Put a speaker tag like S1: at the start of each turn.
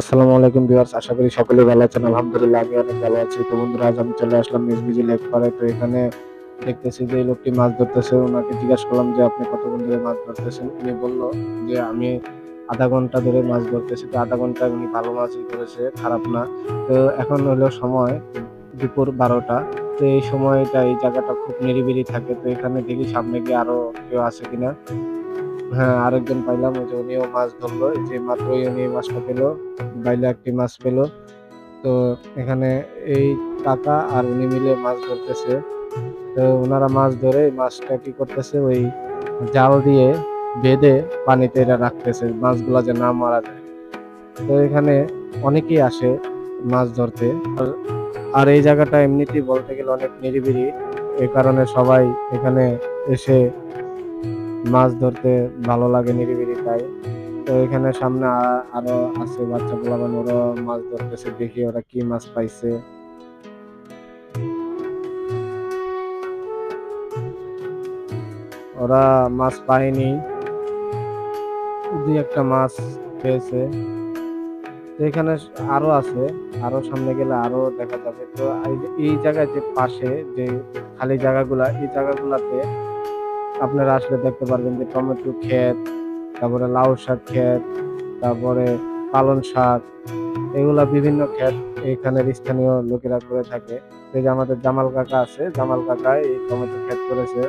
S1: আসসালামু আলাইকুম ভিউয়ার্স, আশা করি সকলে ভালো আছেন। আলহামদুলিল্লাহ আমি অনেক ভালো আছি। তো বন্ধুরা, আজ আমি চলে আসলাম মিজমিজি লেক পাড়ে। তো এখানে দেখতেছি যে এই লোকটি মাছ ধরতেছে। ওনাকে জিজ্ঞাসা করলাম যে আপনি কতক্ষণ ধরে মাছ ধরতেছেন। উনি বলল যে আমি আধা ঘন্টা ধরে মাছ ধরতেছি। তো আধা ঘন্টায় উনি ভালো মাছই ধরেছে, খারাপ না। তো এখন হলো সময় দুপুর 12টা। তো এই সময়টা এই জায়গাটা খুব নিরিবিলি থাকে। তো এখানে দেখি সামনে গিয়ে আরো কেউ আছে কিনা। হ্যাঁ, আরেকজন পাইলাম, ওই যে উনিও মাছ ধরলো। এই যে মাত্রই উনি মাছটা পেলো, বাইলে একটি মাছ পেলো। তো এখানে এই কাকা আর উনি মিলে মাছ ধরতেছে। তো ওনারা মাছ ধরে এই মাছটা কি করতেছে, ওই জাল দিয়ে বেঁধে পানিতে এরা রাখতেছে, মাছগুলা যে না মারা যায়। তো এখানে অনেকেই আসে মাছ ধরতে। আর আর এই জায়গাটা এমনিতেই বলতে গেলে অনেক নিরিবিলি। এই কারণে সবাই এখানে এসে মাছ ধরতে ভালো লাগে, নিরিবিলি তাই। তো এখানে সামনে আরো আছে বাচ্চা পোলাপান, ওরা মাছ ধরতেছে, দেখি ওরা কি মাছ পাইছে। ওরা মাছ পায়নি, দুই একটা মাছ পেয়েছে। তো এখানে আরো আছে, আরো সামনে গেলে আরো দেখা যাবে। তো এই জায়গায় যে পাশে যে খালি জায়গাগুলা, এই জায়গাগুলাতে আপনারা আসলে দেখতে পারবেন যে টমেটো ক্ষেত, তারপরে লাউ শাক ক্ষেত, তারপরে পালং শাক, এগুলা বিভিন্ন ক্ষেত এখানের স্থানীয় লোকেরা করে থাকে। এই যে আমাদের জামাল কাকা আছে, জামাল কাকা এই টমেটো ক্ষেত করেছে।